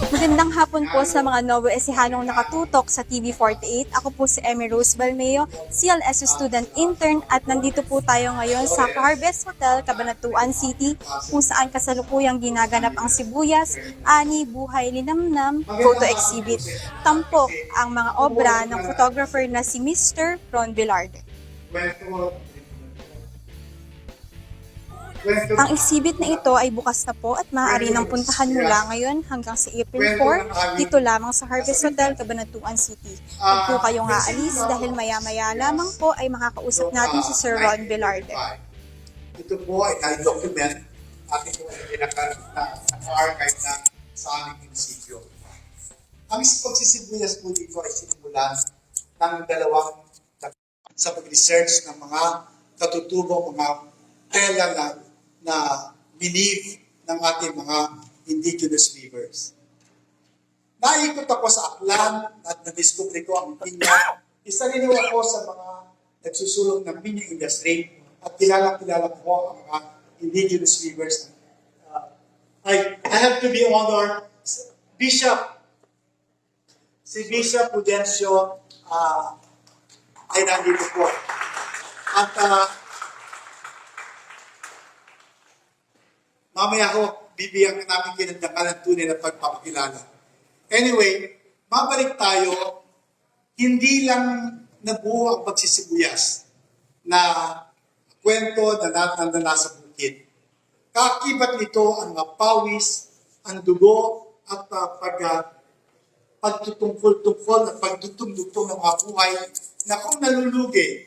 Magandang hapon po sa mga Novo Ecihanong nakatutok sa TV48. Ako po si Emmy Rose Balmeo, CLS student intern at nandito po tayo ngayon sa Harvest Hotel, Cabanatuan City kung saan kasalukuyang ginaganap ang Sibuyas, Ani, Buhay, Linamnam photo exhibit. Tampok ang mga obra ng photographer na si Mr. Ron Velarde. Ang exhibit na ito ay bukas na po at maaari nang puntahan mula ngayon hanggang sa April 4 dito lamang sa Harvest Hotel, Cabanatuan City. Huwag po kayong aalis dahil maya-maya lamang po ay makakausap natin si Sir Ron Velarde. Ito po ay na-document ating po ay naka-archive na sa aming munisipyo. Ang pagsisibuyas po dito ay sinimulan ng dalawang sa pag-research ng mga katutubong mga tela na belief ng ating mga indigenous weavers. Naikot ako sa Aklan at na-discover ko ang pinya. Isa rin ako sa mga nagsusulong ng pinya industry at kilala ko ang mga indigenous weavers. I have to be honored. Bishop, si Bishop Prudencio ay nandito po. At mamaya ho, bibigyan namin kinandakan ng tunay na pagpapakilala. Anyway, mabalik tayo, hindi lang nabuo ang pagsisibuyas na kwento na nasa bukid. Kakibat nito ang pawis, ang dugo, at pagtutungkol at pagdutong-dutong ng mga buhay na kung nalulugi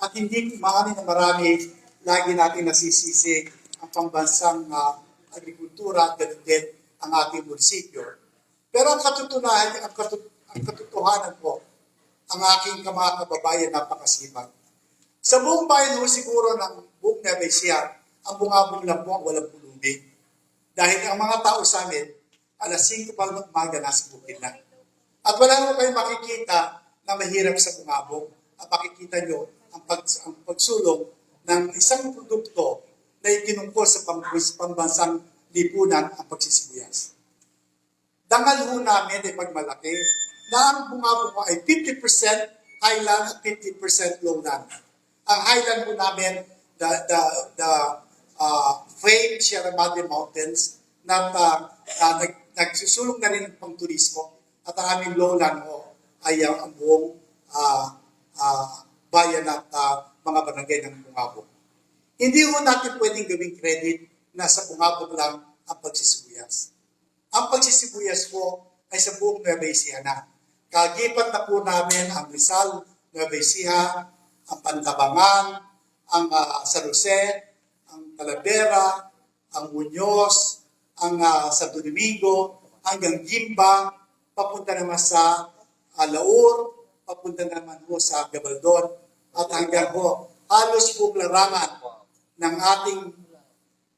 at hindi maaaring na marami, lagi natin nasisisi ang pambansang agrikultura at ganun din ang ating munisipyo. Pero ang katotohanan po, ang aking mga kababayan napakasipag. Sa buong bayan ho siguro ng buong Nueva Ecija, ang bungabong lang po ang walang pulubi. Dahil ang mga tao sa amin, alas 5 pa ng umaga nasa bukid na. At wala naman kayong makikita na mahirap sa bungabong. At makikita nyo ang pagsulong ng isang produkto na itinungkol sa pambansang lipunan ang pagsisibuyas. Dangal ho namin ay pagmalaki na ang bungabong ko ay 50% highland at 50% lowland. Ang highland ho namin, the famed Sierra Madre Mountains na nagsusulong na rin ng pang-turismo at ang aming lowland ho ay ang buong bayan at mga barangay ng bungabong. Hindi mo natin pwedeng gawing credit na sa bungabong lang ang pagsisibuyas. Ang pagsisibuyas po ay sa buong Nueva Ecija na. Kagipat na po namin ang Rizal, Nueva Ecija, ang Pantabangan, ang San Jose, ang Talavera, ang Muñoz, ang Santo Domingo, hanggang Gimba, papunta naman sa Laur, papunta naman po sa Gabaldon, at hanggang po halos buong larangan ng ating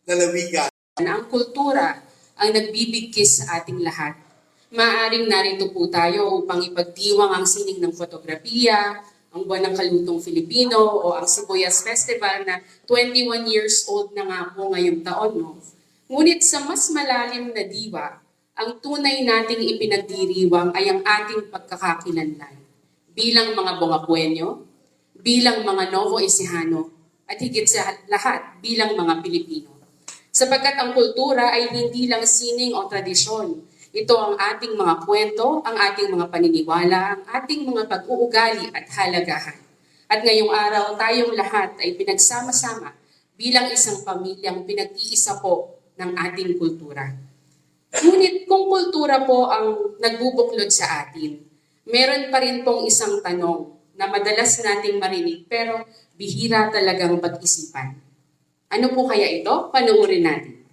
lalawigan. Ang kultura ang nagbibigkis sa ating lahat. Maaring narito po tayo upang ipagdiwang ang sining ng fotografiya, ang Buwan ng Kalutong Filipino o ang Sibuyas Festival na 21 years old na nga po ngayong taon. No? Ngunit sa mas malalim na diwa, ang tunay nating ipinagdiriwang ay ang ating pagkakakilanlan bilang mga Bongapuenyo, bilang mga Novo Ecijano, at higit sa lahat bilang mga Pilipino. Sapagkat ang kultura ay hindi lang sining o tradisyon. Ito ang ating mga kwento, ang ating mga paniniwala, ang ating mga pag-uugali at halagahan. At ngayong araw, tayong lahat ay pinagsama-sama bilang isang pamilyang pinag-iisa po ng ating kultura. Ngunit kung kultura po ang nagbubuklod sa atin, meron pa rin pong isang tanong na madalas nating marinig pero bihira talagang pag-isipan. Ano po kaya ito? Panoorin natin.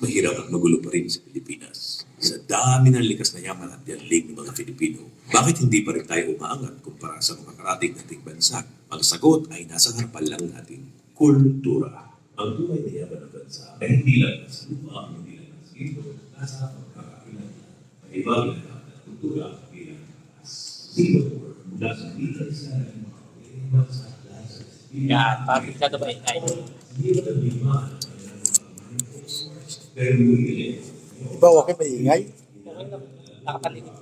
Mahirap at magulo pa rin sa Pilipinas. Sa dami ng likas na yaman at yanlig ng mga Filipino, bakit hindi pa rin tayo umaangat kumpara sa mga karating nating bansa? Ang sagot ay nasa harapan lang natin. Kultura. Ang tunay na yaman ng bansa ay hindi lang nasa lupa, hindi lang nasa ito, nasa pagkakailan. May ibang lahat na kultura bilang Singapore mula sa dito sa mga sa Plaza Yan, para masyado maingay. Ba, okay, maingay? Okay lang. Nakapalinig.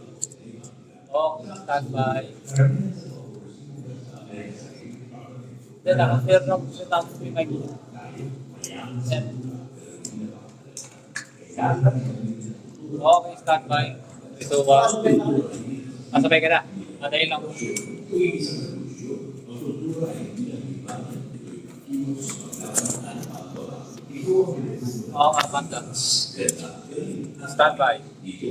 Okay, standby. Then, naka-fair na po tapos may mag-iin. Okay, standby. Ito ba? Masabay ka na. Antayin lang. Oo nga, banda. Standby. Ito,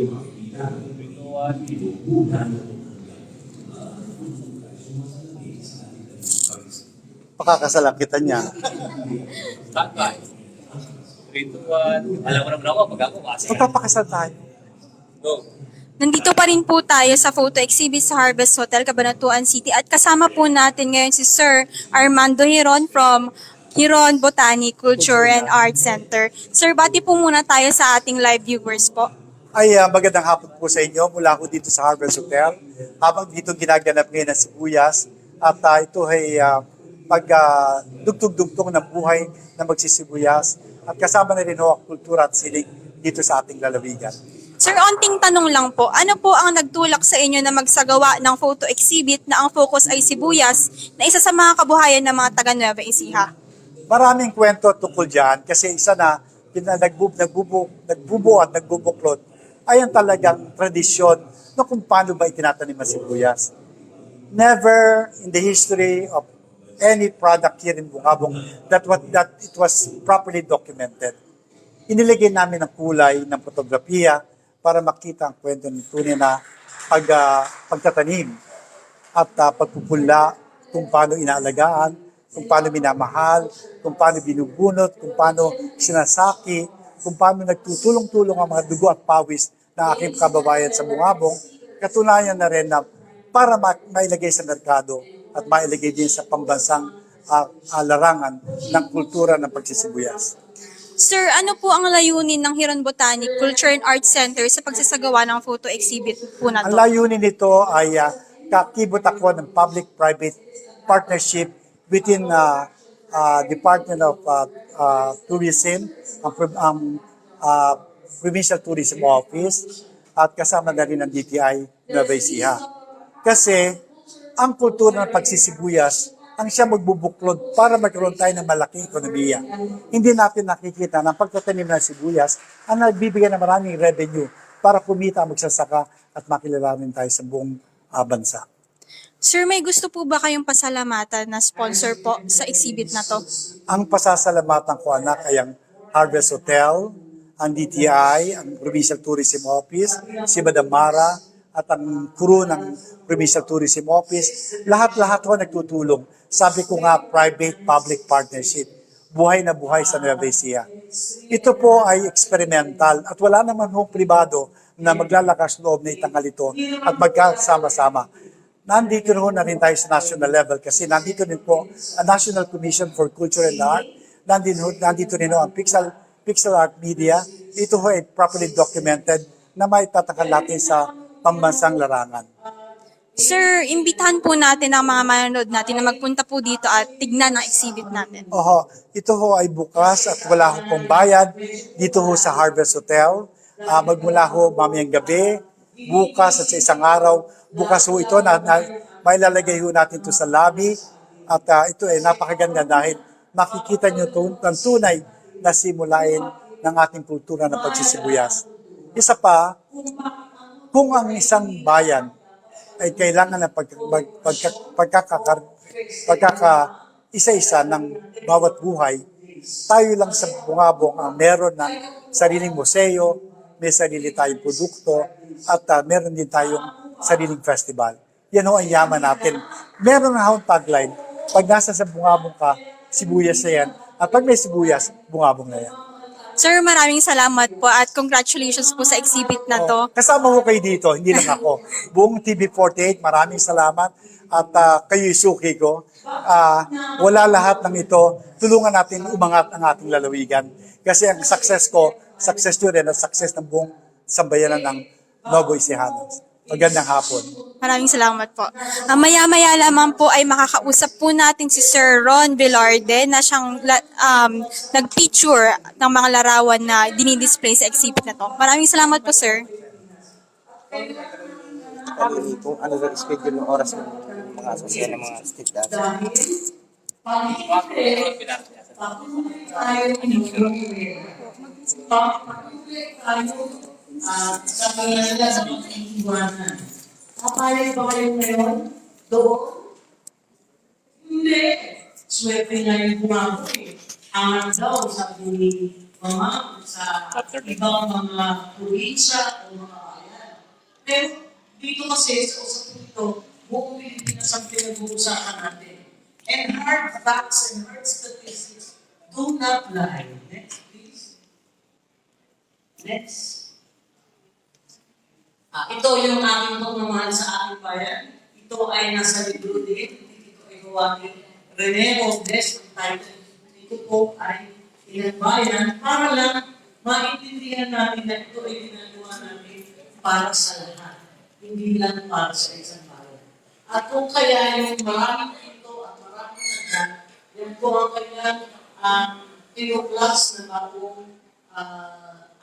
Pakakasalangitan niya. standby. 3, 2, 1. Alam mo naman ako, pag ako kasi. Magpapakasal tayo. Go. Nandito pa rin po tayo sa photo exhibit sa Harvest Hotel, Cabanatuan City. At kasama po natin ngayon si Sir Armando Hiron from Hiron Botanic Culture and Arts Center. Sir, bati po muna tayo sa ating live viewers po. Ay, magandang hapon po sa inyo mula ko dito sa Harvest Hotel. Habang dito ginaganap ngayon ng sibuyas at ito ay pagdugtog-dugtong ng buhay na magsisibuyas at kasama na rin ho ang kultura at sining dito sa ating lalawigan. Sir, onting tanong lang po, ano po ang nagtulak sa inyo na magsagawa ng photo exhibit na ang focus ay sibuyas na isa sa mga kabuhayan ng mga taga Nueva Ecija? Maraming kwento tungkol dyan kasi isa na nagbubuo at nagbubuklod ay ang talagang tradisyon na kung paano ba itinatanim ang sibuyas. Never in the history of any product here in Bungabong that it was properly documented. Iniligay namin ang kulay ng fotografiya para makita ang kwento ng tunay na pagtatanim at pagpupula, kung paano inaalagaan, kung paano minamahal, kung paano binubunot, kung paano sinasaki, kung paano nagtutulong-tulong ang mga dugo at pawis ng aking kababayan sa Bungabong. Katunayan na rin na para mailagay sa merkado at mailagay din sa pambansang larangan ng kultura ng pagsisibuyas. Sir, ano po ang layunin ng Hiron Botanic Culture and Arts Center sa pagsasagawa ng photo exhibit po na Ang to? layunin nito ay kakibot ako ng public-private partnership within Department of Tourism, ang Provincial Tourism Office, at kasama na rin ng DTI Nueva Ecija. Kasi ang kultura ng pagsisibuyas ang siya magbubuklod para magkaroon tayo ng malaking ekonomiya. Hindi natin nakikita na pagtatanim ng sibuyas ang nagbibigay ng maraming revenue para kumita ang magsasaka at makilalanin tayo sa buong bansa. Sir, may gusto po ba kayong pasalamatan na sponsor po sa exhibit na to? Ang pasasalamatan ko anak ay ang Harvest Hotel, ang DTI, ang Provincial Tourism Office, si Madam Mara, at ang crew ng Provincial Tourism Office. Lahat-lahat ho nagtutulong. Sabi ko nga, private-public partnership. Buhay na buhay sa Nueva Ecija. Ito po ay experimental at wala naman hong pribado na maglalakas loob na itangal ito at magkasama-sama. Nandito na rin tayo sa national level kasi nandito rin po ang National Commission for Culture and Art. Nandito rin ang Pixel Art Media. Ito ho ay properly documented na maitatakal natin sa pambansang larangan. Sir, imbitahan po natin ang mga manonood natin na magpunta po dito at tignan ang exhibit natin. Oho, ito ho ay bukas at wala ho pong bayad dito ho sa Harvest Hotel. Magmula ho mamayang gabi, bukas at sa isang araw. Bukas ho ito na mailalagay ho natin ito sa lobby at ito ay napakaganda dahil makikita nyo ng tunay na simulain ng ating kultura ng pagsisibuyas. Isa pa, kung ang isang bayan ay kailangan ng pagkaka-isa-isa ng bawat buhay, tayo lang sa Bungabong ang meron ng sariling museo, may sarili tayong produkto, at meron din tayong sariling festival. Yan ho ang yaman natin. Meron na akong tagline, pag nasa sa Bungabong ka, sibuyas na yan, at pag may sibuyas, Bungabong na yan. Sir, maraming salamat po at congratulations po sa exhibit na to. Kasama ko kayo dito, hindi lang ako. Buong TV48, maraming salamat at kayo isuki ko. Wala lahat ng ito, tulungan natin umangat ang ating lalawigan. Kasi ang success ko, success nyo rin at success ng buong sambayanan ng Nueva Ecija. Magandang hapon. Maraming salamat po. Maya-maya lamang po ay makakausap po natin si Sir Ron Velarde na siyang nag-picture ng mga larawan na dinidisplay sa exhibit na to. Maraming salamat po, sir. Kung ano yung schedule ng oras ng mga asosyan ng mga state dance. Sabi nga nila sa pag-iiwanan. Kapayag ba kayo ngayon? Doon? Hindi. Swerte nga yung bumago eh. Angat daw, sabi ni Mama, sa ibang mga probinsya o mga bayan. Pero dito kasi, sa usapin ito, buong Pilipinas ang pinag-uusapan natin. And hard facts and hard statistics do not lie. Next, please. Next. Ito yung aking pagmamahal sa aking bayan. Ito ay nasa libro din. Ito ay gawa ni Rene Robles. Ang title nito po ay Inagbayan para lang maintindihan natin na ito ay ginagawa natin para sa lahat. Hindi lang para sa isang bayan. At kung kaya yung maraming na ito at maraming na yan po ang kanyang tinuklas na bagong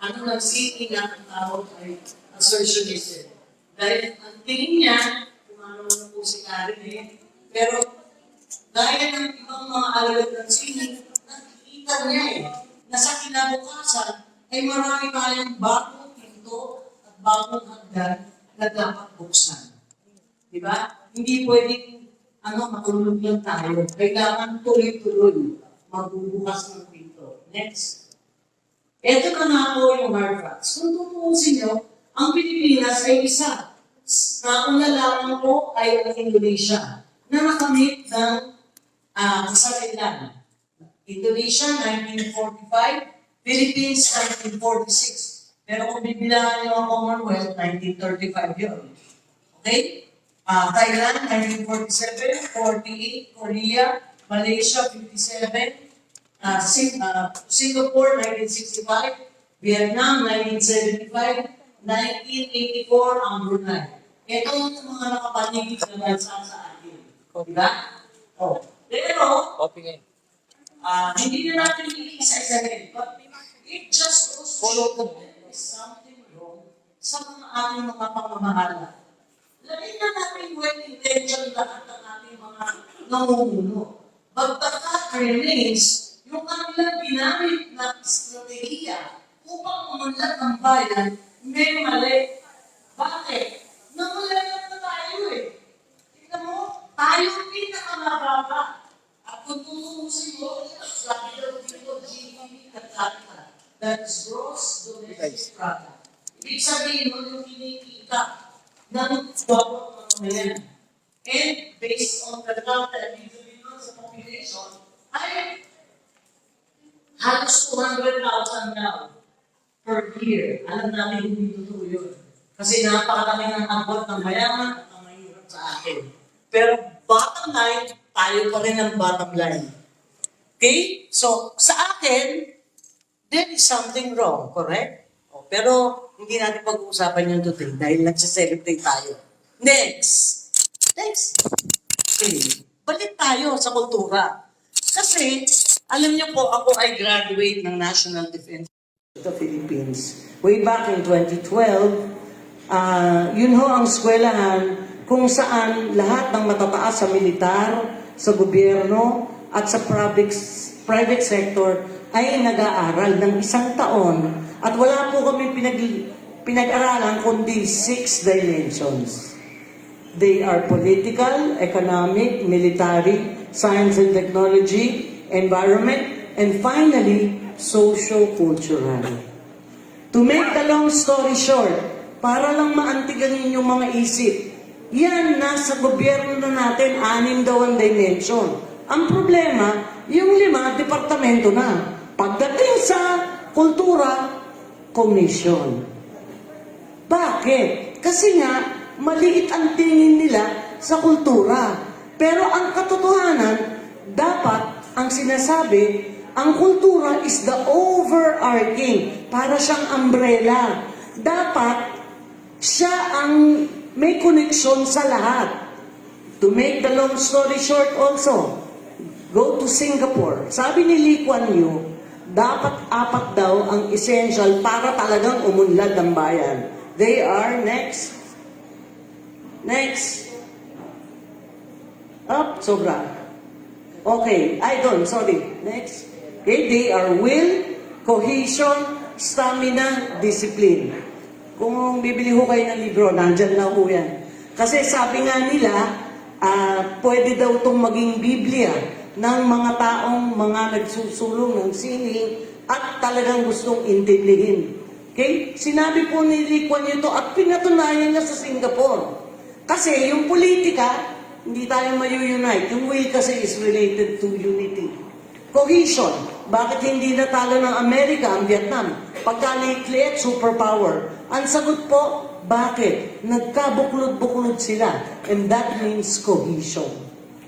nagsiti na ang tawag ay assertionism. Dahil ang tingin niya, kung ano na po si Karen pero dahil ng ibang mga alagad ng sini, nakikita niya na sa kinabukasan ay marami tayong bagong pinto at bagong hagdan na dapat buksan. Diba? Hindi pwedeng matulog lang tayo. Kailangan tuloy-tuloy magbubukas ng pinto. Next. Ito na nga po yung hard facts. Kung tutuusin nyo, ang Pilipinas ay isa. Nauna lamang po ay ang Indonesia na nakamit ng kasarinlan. Indonesia, 1945, Philippines, 1946. Pero kung bibilangan nyo ang Commonwealth, 1935 yun. Okay? Thailand, 1947, 48, Korea, Malaysia, 57, Singapore, 1965, Vietnam, 1975, 1984 ang Brunei. Ito yung mga nakapanigit na bansa sa atin. Diba? Oh. Pero, hindi na natin iisa-isa but it just goes to show that there is something wrong sa mga ating mga pamamahala. Lagyan na natin well intention lahat ng ating mga namumuno. But the fact remains, yung kanilang ginamit na estratehiya upang umunlad ng bayan, may mali. Bakit? Nangulangan na tayo eh. Tingnan mo, tayo pinakamababa. At kung tutusin mo, sabi daw dito, GDP per capita. That is gross domestic product. Ibig sabihin mo yung kinikita ng bawat mamamayan. And based on the data and individual sa population, ay halos 200,000 now per year. Alam natin hindi totoo yun. Kasi napakalaki ng agwat ng mayaman at ang mahirap sa akin. Pero bottom line, tayo pa rin ang bottom line. Okay? So, sa akin, there is something wrong, correct? Pero hindi natin pag-uusapan yun today dahil nagsaselebrate tayo. Next. Okay. Balik tayo sa kultura. Kasi, alam niyo po, ako ay graduate ng National Defense the Philippines. Way back in 2012, yun ho ang eskwelahan kung saan lahat ng matataas sa militar, sa gobyerno, at sa private sector ay nag-aaral ng 1 taon. At wala po kami pinag-aralan kundi 6 dimensions. They are political, economic, military, science and technology, environment, and finally, socio-cultural. To make the long story short, para lang maantigan ninyong mga isip, yan, nasa gobyerno na natin, 6 daw ang dimension. Ang problema, yung 5 departamento na. Pagdating sa kultura, commission. Bakit? Kasi nga, maliit ang tingin nila sa kultura. Pero ang katotohanan, dapat ang sinasabi, ang kultura is the overarching, para siyang umbrella. Dapat siya ang may koneksyon sa lahat. To make the long story short also, go to Singapore. Sabi ni Lee Kuan Yew, dapat 4 daw ang essential para talagang umunlad ng bayan. They are next. Up, sobra. Okay, sorry. Next. Okay, they are will, cohesion, stamina, discipline. Kung bibili ho kayo ng libro, nandyan na ho yan. Kasi sabi nga nila, pwede daw itong maging Biblia ng mga taong mga nagsusulong ng sining at talagang gustong intindihin. Okay? Sinabi po ni Lee Kuan Yew ito at pinatunayan niya sa Singapore. Kasi yung politika, hindi tayo mayu-unite. Yung will kasi is related to unity. Cohesion. Bakit hindi natalo ng Amerika ang Vietnam? Pagka-nuclear superpower. Ang sagot po, bakit? Nagkabuklod-buklod sila. And that means cohesion.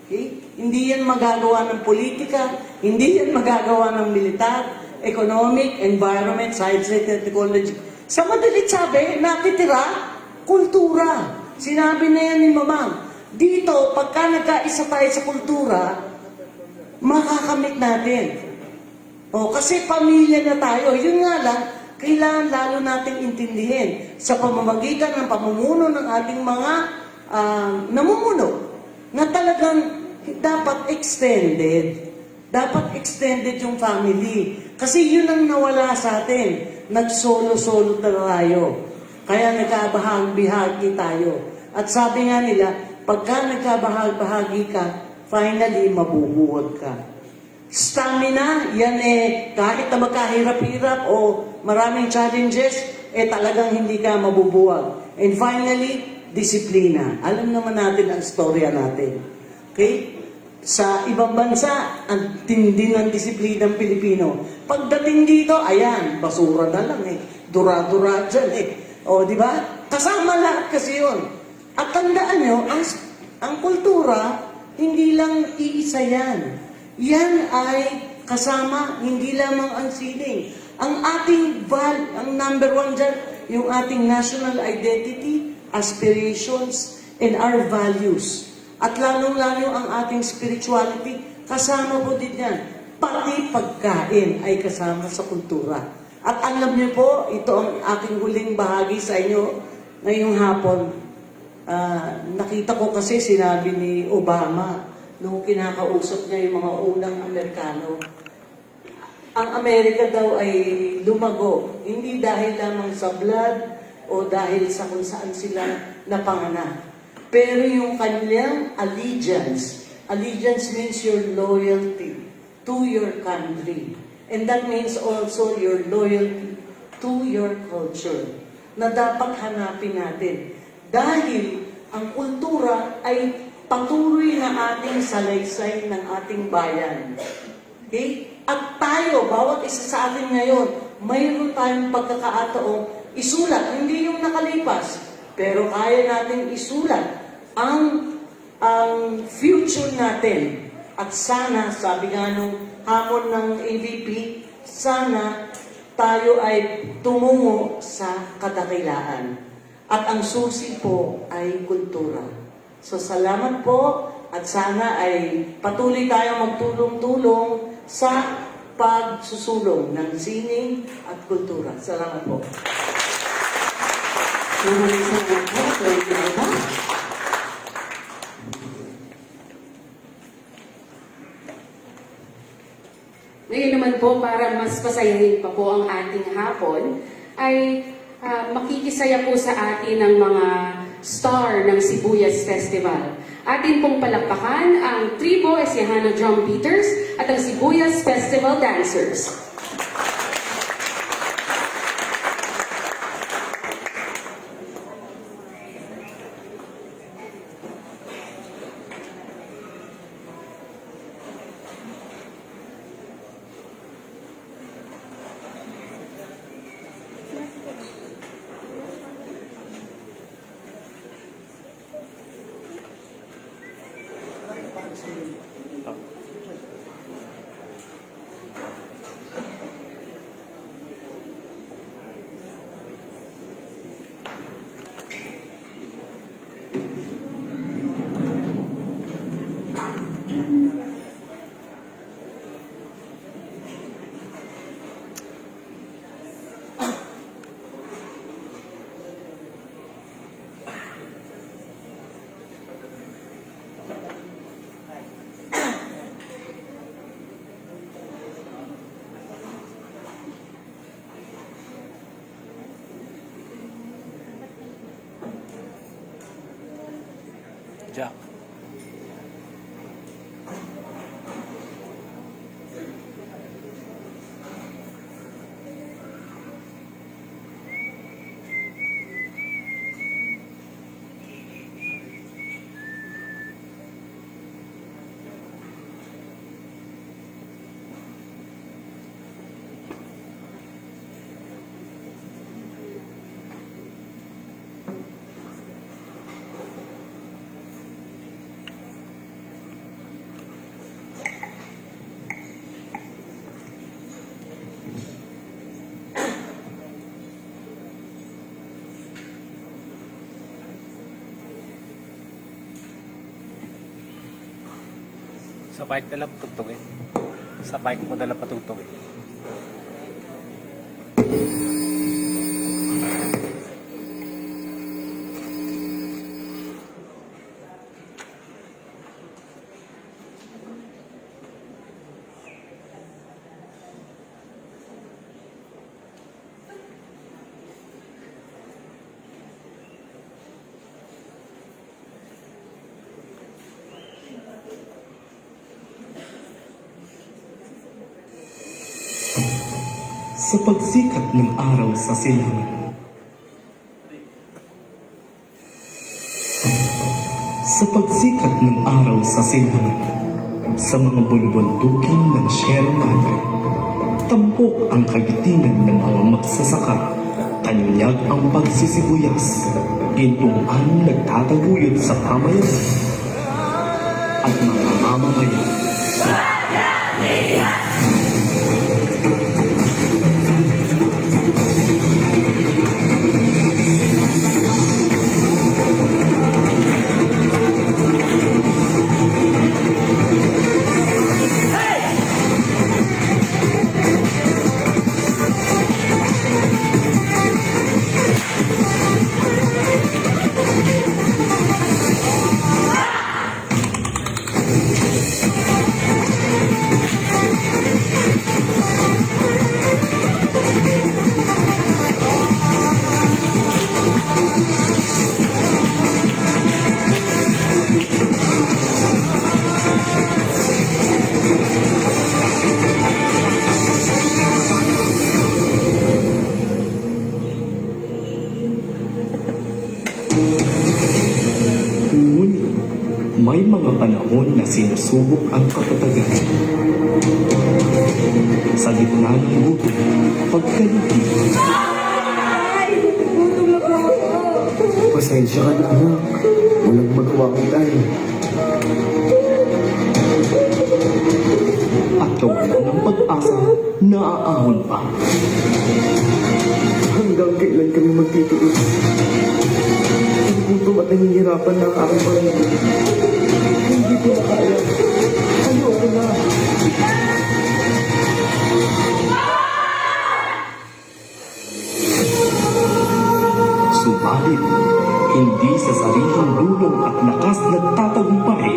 Okay? Hindi yan magagawa ng politika, hindi yan magagawa ng militar, economic, environment, science, and technology. Sa madalit sabi, nakitira, kultura. Sinabi na yan ni Mamang. Dito, pagka nagkaisa tayo sa kultura, makakamit natin. Kasi pamilya na tayo. Yun nga lang, kailangan lalo nating intindihin sa pamamagitan ng pamumuno ng ating mga namumuno na talagang dapat extended. Dapat extended yung family. Kasi yun ang nawala sa atin. Nagsolo-solo tayo. Kaya nagkabahagi tayo. At sabi nga nila, pagka nagkabahagi ka, finally mabubuwag ka. Stamina, yan kahit na magkahirap-hirap o maraming challenges, talagang hindi ka mabubuwag. And finally, disiplina. Alam naman natin ang storya natin. Okay? Sa ibang bansa, ang tindi ng disiplina ng Pilipino. Pagdating dito, ayan, basura na lang Dura-dura dyan di ba? Kasama lahat kasi yun. At tandaan nyo, ang kultura, hindi lang iisa yan. Yan ay kasama, hindi lamang ang sining. Ang ating ang number 1 dyan, yung ating national identity, aspirations, and our values. At lalong-lalo ang ating spirituality, kasama po din yan. Pati pagkain ay kasama sa kultura. At alam niyo po, ito ang aking huling bahagi sa inyo ngayong hapon. Nakita ko kasi sinabi ni Obama nung kinakausap niya yung mga unang Amerikano. Ang Amerika daw ay lumago, hindi dahil lamang sa blood o dahil sa kung saan sila napanganak. Pero yung kanilang allegiance means your loyalty to your country. And that means also your loyalty to your culture na dapat hanapin natin. Dahil ang kultura ay patuloy na ating salaysay ng ating bayan. Okay? At tayo, bawat isa sa atin ngayon, mayroon tayong pagkakataong isulat, hindi yung nakalipas, pero kaya natin isulat ang future natin. At sana, sabi nga nung hamon ng AVP, sana tayo ay tumungo sa kadakilaan. At ang susi po ay kultura. So salamat po at sana ay patuloy tayong magtulong-tulong sa pagsusulong ng sining at kultura. Salamat po. Maraming salamat po. Ngayon naman po, para mas pasayahin pa po ang ating hapon, ay makikisaya po sa atin ang mga star ng Sibuyas Festival. Atin pong palakpakan ang Tribo Esiehano Drum Beaters at ang Sibuyas Festival Dancers. Jack. Sa bike na lang patutugin. Sa bike mo na lang patutugin. Sa pagsikat ng araw sa silangan. Sa pagsikat ng araw sa silangan, sa mga bulubundukin ng Sierra Madre, tampok ang kagitingan ng mga magsasaka, tanyag ang pagsisibuyas, gintungan nagtataguyod sa pamayanan, at mga mamamayan. Ngunit, may mga panahon na sinusubok ang katatagan. Sa gitna ng gutom, pagkaliti. Pasensya ka na, anak. Walang magawa ko tayo. At kawalan ng pag-asa, naaahon pa. Hanggang kailan kami magtitiis? Gutom at nahihirapan na ang aking pamilya. Hindi ko na kaya. Ayoko na. Subalit, hindi sa sariling dulong at lakas nagtatagumpay,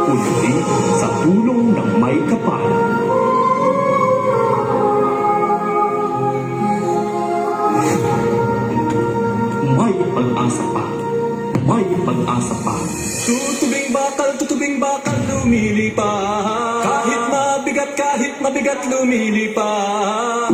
kundi sa tulong ng may kapal. May pag-asa pa. May pag-asa pa. Tutubing bakal, lumilipad. Kahit mabigat, lumilipad.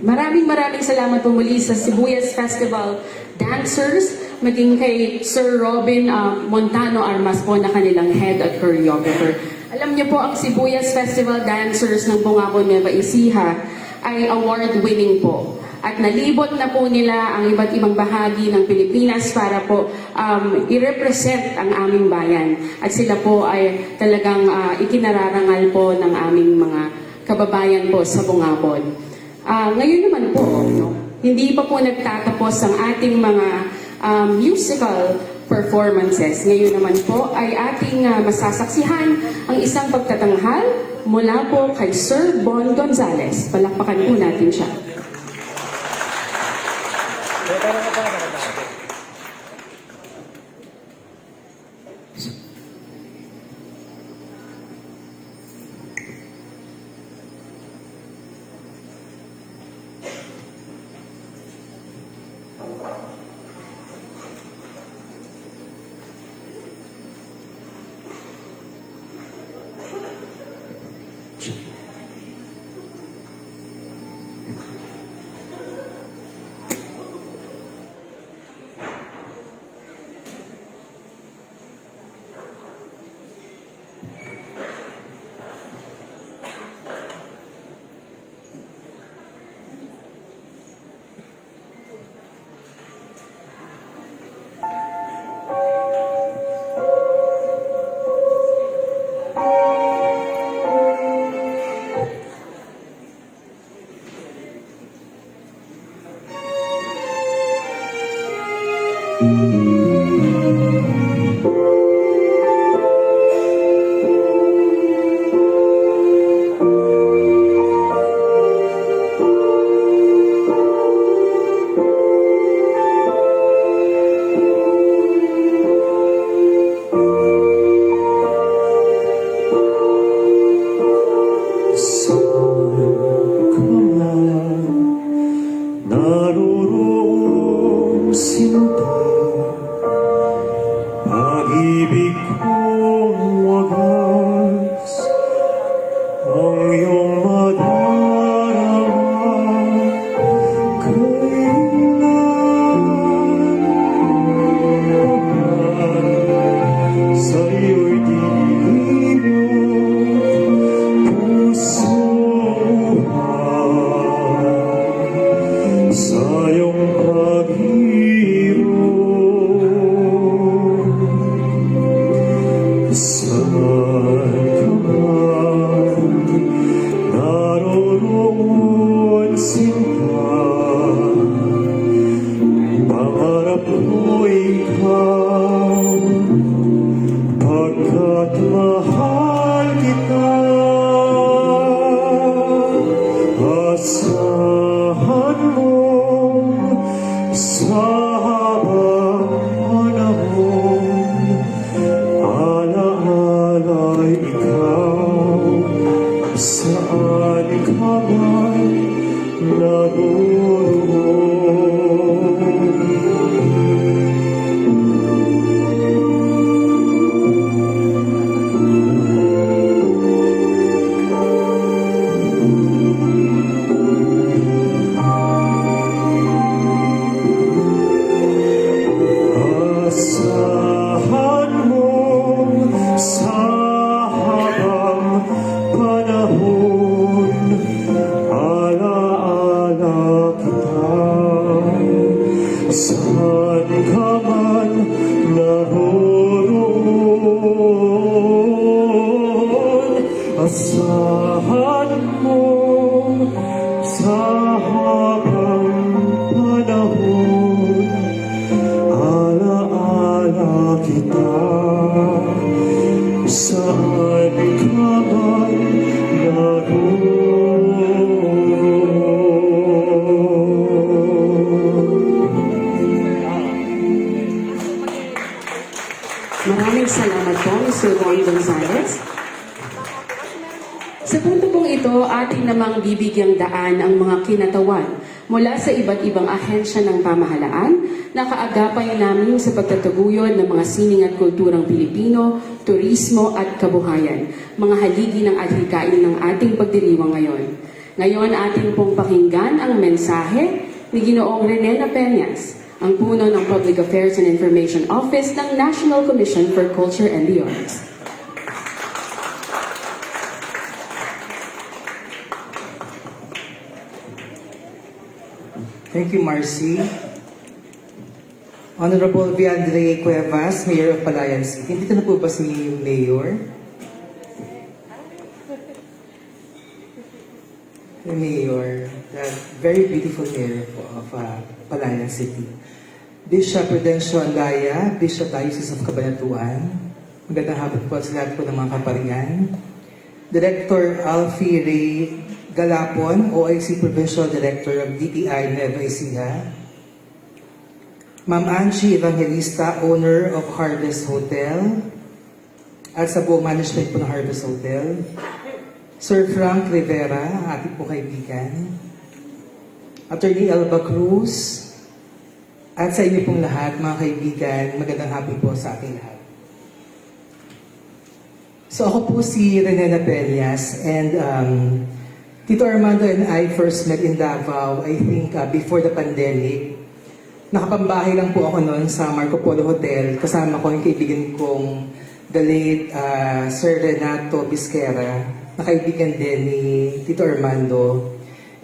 Maraming salamat po muli sa Sibuyas Festival dancers, maging kay Sir Robin Montano Armas po na kanilang head at choreographer. Alam niyo po, ang Sibuyas Festival dancers ng Bungabon Nueva Ecija ay award-winning po. At nalibot na po nila ang iba't ibang bahagi ng Pilipinas para po i-represent ang aming bayan. At sila po ay talagang ikinararangal po ng aming mga kababayan po sa Bungabon. Ngayon naman po, no, hindi pa po nagtatapos ang ating mga musical performances. Ngayon naman po ay ating masasaksihan ang isang pagtatanghal mula po kay Sir Bon Gonzales. Palakpakan po natin siya. Naroroong sinta, pag-ibig kong wagas, ang iyong madarama, kailan sa iyo'y dilimot, puso sa iyong paghirap, saan ka man naroroon sinta, pangarap ko ikaw, pagkat mahal kita. Asahan mo sa habang panahon, alaala ikaw, saan ka man naroroon. Asahan mo sa habang panahon, alaala kita, saan ka man naroroon. Asahan mo sa habang panahon, alaala kita, saan ka man naroon. Maraming salamat po, Mr. Bon Gonzales. Sa punto pong ito, ating namang bibigyang daan ang mga kinatawan mula sa iba't ibang ahensya ng pamahalaan na kaagapay namin sa pagtataguyod ng mga sining at kulturang Pilipino, turismo at kabuhayan, mga haligi ng adhikain ng ating pagdiriwang ngayon. Ngayon ating pong pakinggan ang mensahe ni Ginoong Rene Peñas, ang puno ng Public Affairs and Information Office ng National Commission for Culture and the Arts. Thank you, Marcy. Honorable Viandre Cuevas, Mayor of Palayan City. Dito na po ba si Mayor? The Mayor, the very beautiful Mayor of Palayan City. Bishop Prudencio Andaya, Bishop Diocese of Cabanatuan. Magandang hapon po sa lahat po ng mga kaparian. Director Alfie Ray Galapon, OIC Provincial Director of DTI Nueva Ecija. Ma'am Angie Evangelista, owner of Harvest Hotel, at sa buong management po ng Harvest Hotel. Sir Frank Rivera, ating po kaibigan. Attorney Elba Cruz, at sa inyo pong lahat, mga kaibigan, magandang hapon po sa ating lahat. So ako po si Rene Peñas, and Tito Armando and I first met in Davao, I think before the pandemic. Nakapambahay lang po ako noon sa Marco Polo Hotel. Kasama ko yung kaibigan kong the late Sir Renato Bisquera, na kaibigan din ni Tito Armando.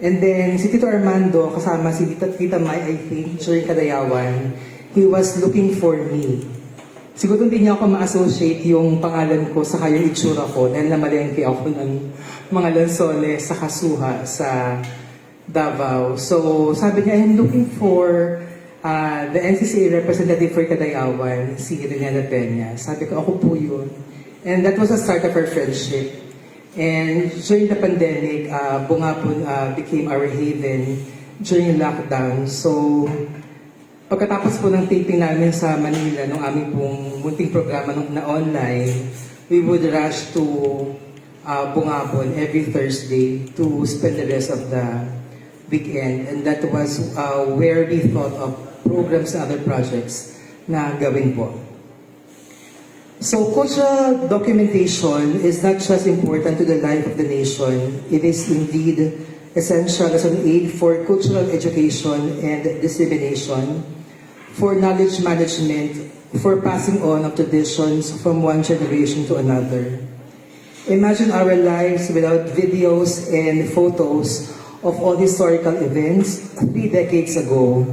And then si Tito Armando, kasama si Tita Mai, I think, during Kadayawan, he was looking for me. Siguro hindi niya ako ma-associate yung pangalan ko sa yung itsura ko dahil namalengke ako ng mga lansones sa Kasuha sa Davao. So sabi niya, I'm looking for the NCCA representative for Kadayawan, si Rene Peñas. Sabi ko, ako po yun. And that was the start of our friendship. And during the pandemic, Bungabon became our haven during lockdown. So pagkatapos po ng taping namin sa Manila, nung aming pong munting programa na online, we would rush to Bungabon every Thursday to spend the rest of the weekend. And that was where we thought of programs and other projects na gawin po. So cultural documentation is not just important to the life of the nation, it is indeed essential as an aid for cultural education and dissemination, for knowledge management, for passing on of traditions from one generation to another. Imagine our lives without videos and photos of all historical events 3 decades ago.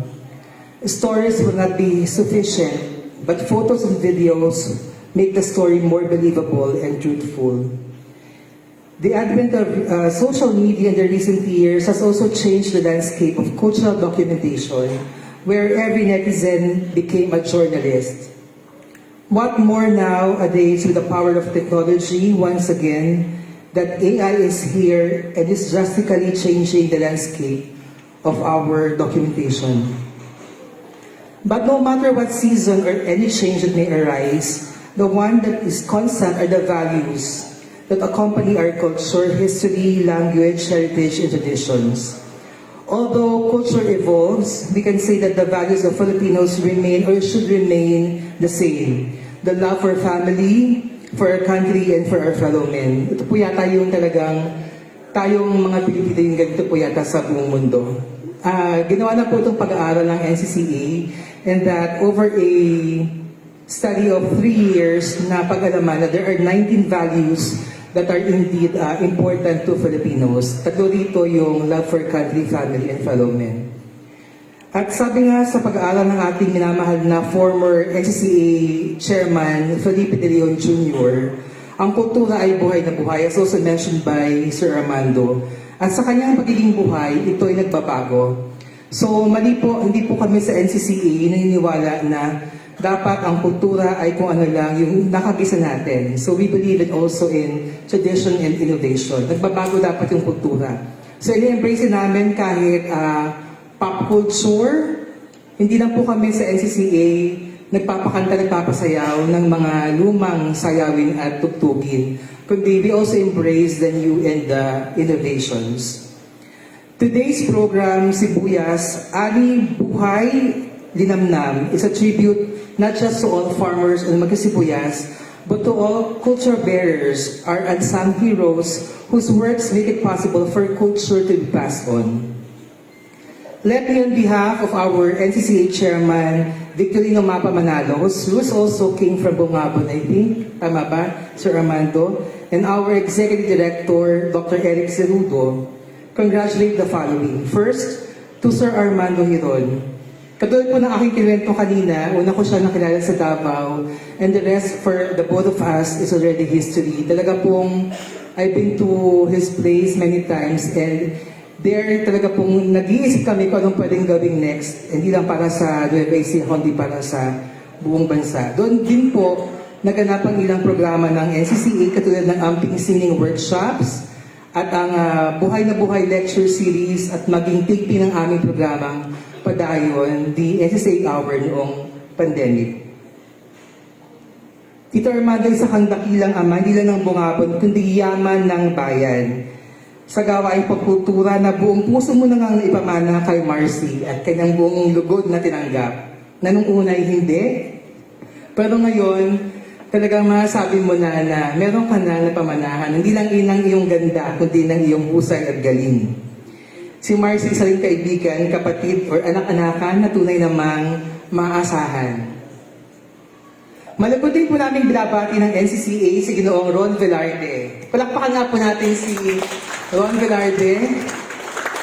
Stories will not be sufficient, but photos and videos make the story more believable and truthful. The advent of social media in the recent years has also changed the landscape of cultural documentation, where every netizen became a journalist. What more nowadays with the power of technology, once again, that AI is here and is drastically changing the landscape of our documentation. But no matter what season or any change that may arise, the one that is constant are the values that accompany our culture, history, language, heritage, and traditions. Although culture evolves, we can say that the values of Filipinos remain or should remain the same. The love for family, for our country, and for our fellow men. Ito po yata yung talagang tayong mga Pilipino yung ganito po yata sa buong mundo. Ginawa na po itong pag-aaral ng NCCA, and that over a study of 3 years na pag-alaman na there are 19 values that are indeed important to Filipinos. Tatlo dito yung love for country, family, and fellow men. At sabi nga sa pag-aaral ng ating minamahal na former NCCA Chairman Felipe De Leon Jr., ang kultura ay buhay na buhay, as also mentioned by Sir Armando. At sa kanyang pagiging buhay, ito ay nagbabago. So mali po, hindi po kami sa NCCA naniniwala na dapat ang kultura ay kung ano lang yung nakabisa natin. So we believe it also in tradition and innovation. Nagbabago dapat yung kultura. So ini-embrace namin kahit pop culture. Hindi lang po kami sa NCCA nagpapakanta, nagpapasayaw ng mga lumang sayawin at tugtugin. Kundi we also embrace the new and the innovations. Today's program, Sibuyas, Ani Buhay Linamnam, is a tribute not just to all farmers and magkasibuyas, but to all culture bearers are unsung heroes whose works make it possible for culture to be passed on. Let me, on behalf of our NCCA Chairman, Victorino Mapa Manalo, who's also came from Bungabon, I think, tama ba, Sir Armando, and our Executive Director, Dr. Eric Cerudo, congratulate the following. First, to Sir Armando Hiron. Katulad po ng aking kinuwento kanina, una ko siya nakilala sa Davao, and the rest for the both of us is already history. Talaga pong, I've been to his place many times, and there talaga pong nag-iisip kami kung anong pwedeng gawing next, hindi lang para sa Nueva Ecija, kundi para sa buong bansa. Doon din po, naganap ang ilang programa ng NCCA, katulad ng Amping Singing Workshops, at ang Buhay na Buhay Lecture Series, at maging tigpi ng aming programang Padayon, the NCCA Hour noong pandemic. Tito Armando, isa kang dakilang ama, hindi lang ng Bungabon, kundi yaman ng bayan. Sa gawaing pagkultura na buong puso mo na nga ipamana kay Marcy at kanyang buong lugod na tinanggap, na nung una ay hindi. Pero ngayon, talagang masasabi mo na meron ka na napamanahan, hindi lang inang iyong ganda, kundi ng iyong husay at galing. Si Marcy, isa rin kaibigan, kapatid, or anak-anakan na tunay namang maasahan. Malapot din po namin binabati ng NCCA si Ginoong Ron Velarde. Palakpakan nga po natin si Ron Velarde.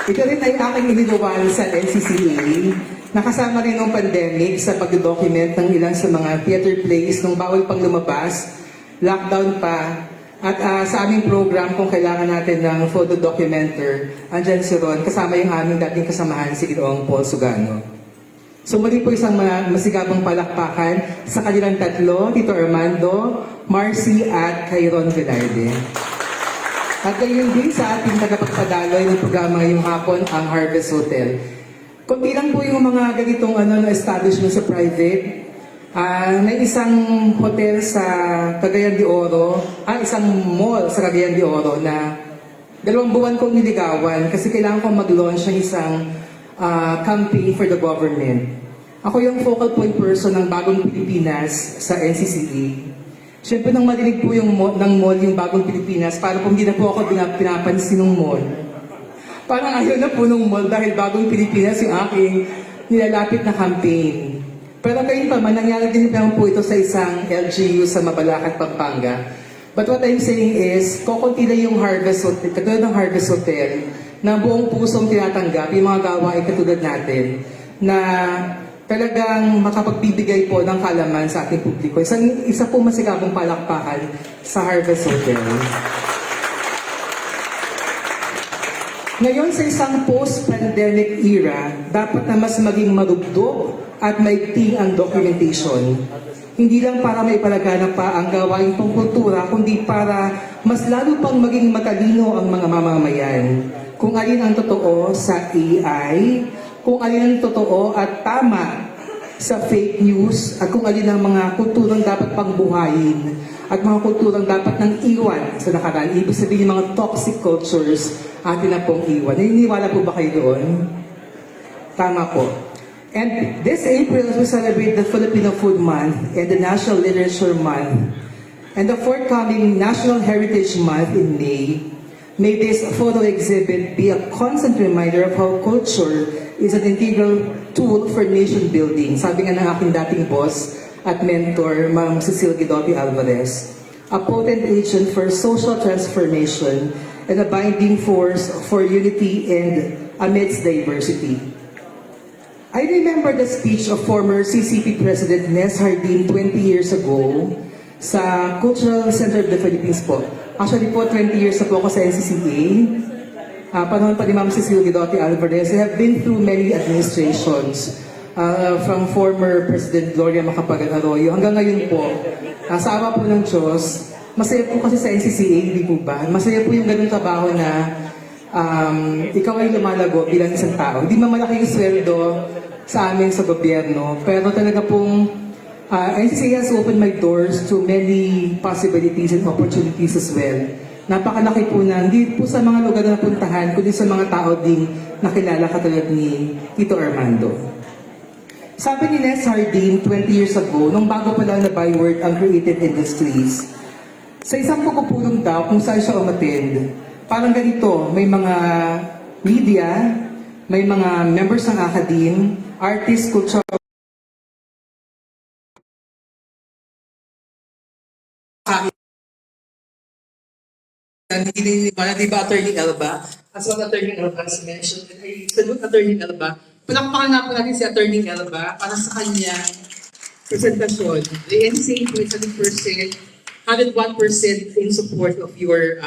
Ito rin ay aking iniluwan sa NCCA. Nakasama rin ng pandemic sa pag-document ng ilan sa mga theater plays nung bawal pang lumabas, lockdown pa. At sa aming program, kung kailangan natin ng photo documenter, andyan si Ron, kasama yung aming dating kasamahan si Ginoong Paul Sugano. So muli po isang masigabang palakpakan sa kanilang tatlo, Tito Armando, Marcy at kay Ron Velarde. At gayon din sa ating tagapagpadaloy ng programa ngayong hapon, ang Harvest Hotel. Kunti lang po yung mga ganitong establishment sa private. May isang hotel sa Cagayan de Oro, isang mall sa Cagayan de Oro na 2 buwan kong niligawan kasi kailangan kong mag-launch ng isang campaign for the government. Ako yung focal point person ng Bagong Pilipinas sa NCCA. Siyempre nang marinig po ng mall yung Bagong Pilipinas, parang kung hindi na po ako pinapansin ng mall. Parang ayaw na po ng mall dahil Bagong Pilipinas yung aking nilalapit na campaign. Pero ngayon pa man, nangyari din naman po ito sa isang LGU sa Mabalacat, Pampanga. But what I'm saying is, kukunti na yung Harvest Hotel, katulad ng Harvest Hotel, na buong pusong tinatanggap yung mga gawain katulad natin na talagang makapagbibigay po ng kalaman sa ating publiko. Isa po masigabong palakpakan sa Harvest Hotel. Ngayon sa isang post-pandemic era, dapat na mas maging marugdog at maigting ang documentation. Hindi lang para may palaganap pa ang gawain pangkultura, kundi para mas lalo pang maging matalino ang mga mamamayan. Kung alin ang totoo sa AI, kung alin ang totoo at tama sa fake news, at kung alin ang mga kulturang dapat pang buhayin, at mga kulturang dapat nang iwan sa nakaraan. Ibig sabihin yung mga toxic cultures, atin na pong iwan. Naniniwala po ba kayo doon? Tama po. And this April, we celebrate the Filipino Food Month and the National Literature Month. And the forthcoming National Heritage Month in May. May this photo exhibit be a constant reminder of how culture is an integral tool for nation building. Sabi nga ng aking dating boss at mentor, Ma'am Cecile Guidotti Alvarez. A potent agent for social transformation and a binding force for unity and amidst diversity. I remember the speech of former CCP President Nes Hardin 20 years ago sa Cultural Center of the Philippines po. Actually po, 20 years na po ako sa NCCA. Panahon pa ni Ma'am Cecile Guidotti Alvarez. I have been through many administrations from former President Gloria Macapagal Arroyo hanggang ngayon po. Sa awa po ng Diyos, masaya po kasi sa NCCA, hindi po ba? Masaya po yung ganung trabaho na ikaw ay lumalago bilang isang tao. Hindi mamalaki yung sweldo sa amin sa gobyerno, pero talaga pong NCCA has opened my doors to many possibilities and opportunities as well. Napakalaki po na, hindi po sa mga lugar na napuntahan, kundi sa mga tao ding nakilala katulad ni Tito Armando. Sabi ni Ness Hardin 20 years ago, nung bago pa lang na byword ang creative industries, sa isang pagpupulong daw kung saan siya umattend, parang ganito, may mga media, may mga members ng academe, artists, culture, hindi naniniwala, di ba, Attorney Elba? As what Attorney Elba has mentioned, and I salute Attorney Elba. Palakpakan na po natin si Attorney Elba para sa kanyang presentasyon. The NCA po is 101% in support of your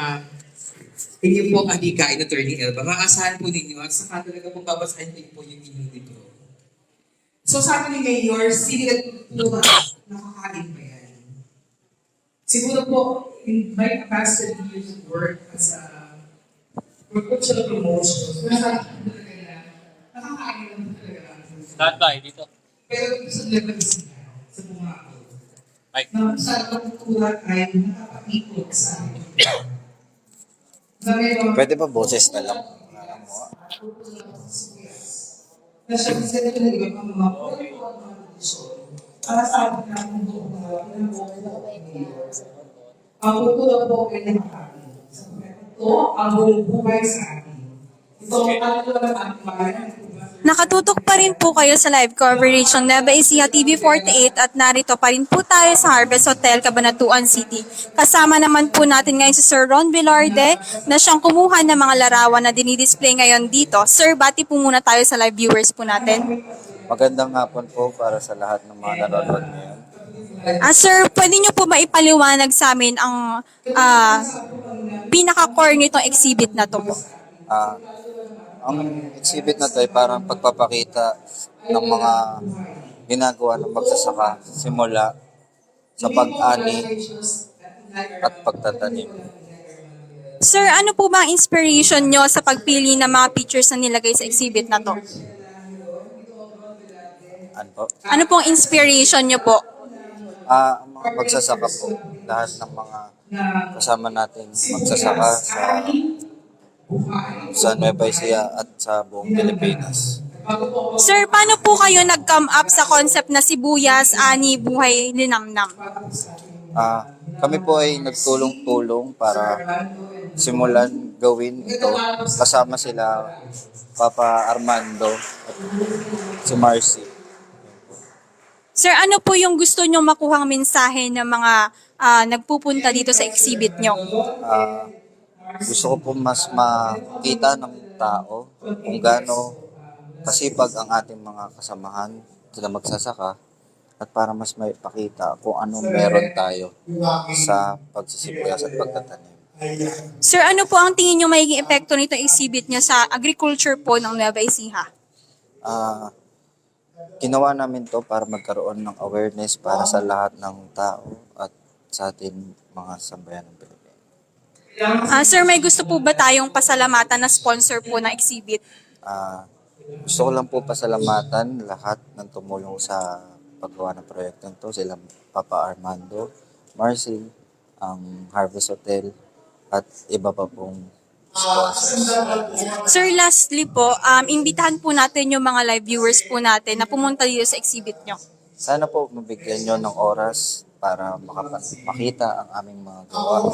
inyong pong adhikain, Attorney Elba. Maasahan po ninyo at saka talaga po babasahin din po yung inyong libro. So sabi ni Mayor, sige at tulungan, nakakain pa yan. Siguro po, in my capacity to work as a cultural promotion, nasabi ko talaga na nakakain lang po talaga. Stand by dito. Pero ito sa level sa bungako. Mike. Na sa pagkukulat ay nakakapikot sa amin. Pwede ba boses na lang? Na siya kasi ito na iba pang mga para sa akin na ang buong ang kultura po ay nakakain. Ito ang buong buhay sa atin. Ito ang talaga ang bayan. Nakatutok pa rin po kayo sa live coverage ng Nueva Ecija TV48 at narito pa rin po tayo sa Harvest Hotel, Cabanatuan City. Kasama naman po natin ngayon si Sir Ron Velarde na siyang kumuha ng mga larawan na dinidisplay ngayon dito. Sir, bati po muna tayo sa live viewers po natin. Magandang hapon po para sa lahat ng mga nanonood ngayon. Sir, pwede niyo po maipaliwanag sa amin ang pinaka-core nitong exhibit na to po? Ang exhibit na to ay parang pagpapakita ng mga ginagawa ng magsasaka simula sa pag-ani at pagtatanim. Sir, ano po ba ang inspiration nyo sa pagpili ng mga pictures na nilagay sa exhibit na to? Ano po? Ano pong inspiration nyo po? Ang mga magsasaka po, lahat ng mga kasama natin magsasaka sa Nueva Ecija at sa buong Pilipinas. Sir, paano po kayo nag-come up sa concept na sibuyas, ani, buhay, linamnam? Kami po ay nagtulong-tulong para simulan gawin ito. Kasama sila Papa Armando at si Marcy. Sir, ano po yung gusto nyo makuhang mensahe ng mga nagpupunta dito sa exhibit nyo? Gusto ko po mas makita ng tao kung gaano kasipag ang ating mga kasamahan sila magsasaka at para mas may pakita kung anong meron tayo sa pagsisibuyas at pagtatanim. Sir, ano po ang tingin nyo magiging epekto nito exhibit nyo sa agriculture po ng Nueva Ecija? Ginawa namin to para magkaroon ng awareness para sa lahat ng tao at sa ating mga sambayan ng Pilipinas. Sir, may gusto po ba tayong pasalamatan na sponsor po ng exhibit? Gusto ko lang po pasalamatan lahat ng tumulong sa paggawa ng proyekto nito. Sila Papa Armando, Marcy, ang Harvest Hotel, at iba pa pong sponsors. Sir, lastly po, imbitahan po natin yung mga live viewers po natin na pumunta dito sa exhibit nyo. Sana po mabigyan nyo ng oras para makita ang aming mga gawa.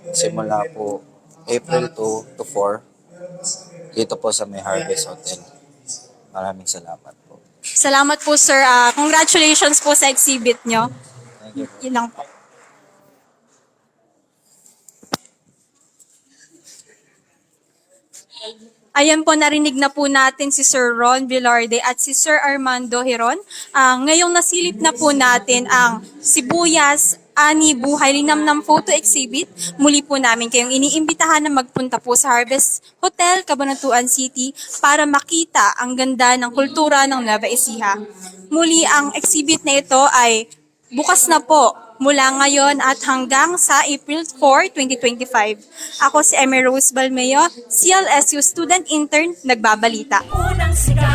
Simula po April 2 to 4 dito po sa may Harvest Hotel. Maraming salamat po. Salamat po, sir. Congratulations po sa exhibit nyo. Thank you po. Yun lang po. Ayan po, narinig na po natin si Sir Ron Velarde at si Sir Armando Heron. Ngayong nasilip na po natin ang Sibuyas, Ani, Buhay, Linamnam photo exhibit. Muli po namin kayong iniimbitahan na magpunta po sa Harvest Hotel, Cabanatuan City para makita ang ganda ng kultura ng Nueva Ecija. Muli, ang exhibit na ito ay bukas na po mula ngayon at hanggang sa April 4, 2025. Ako si Emmy Rose Balmeo, CLSU Student Intern, nagbabalita. Unang sigaw.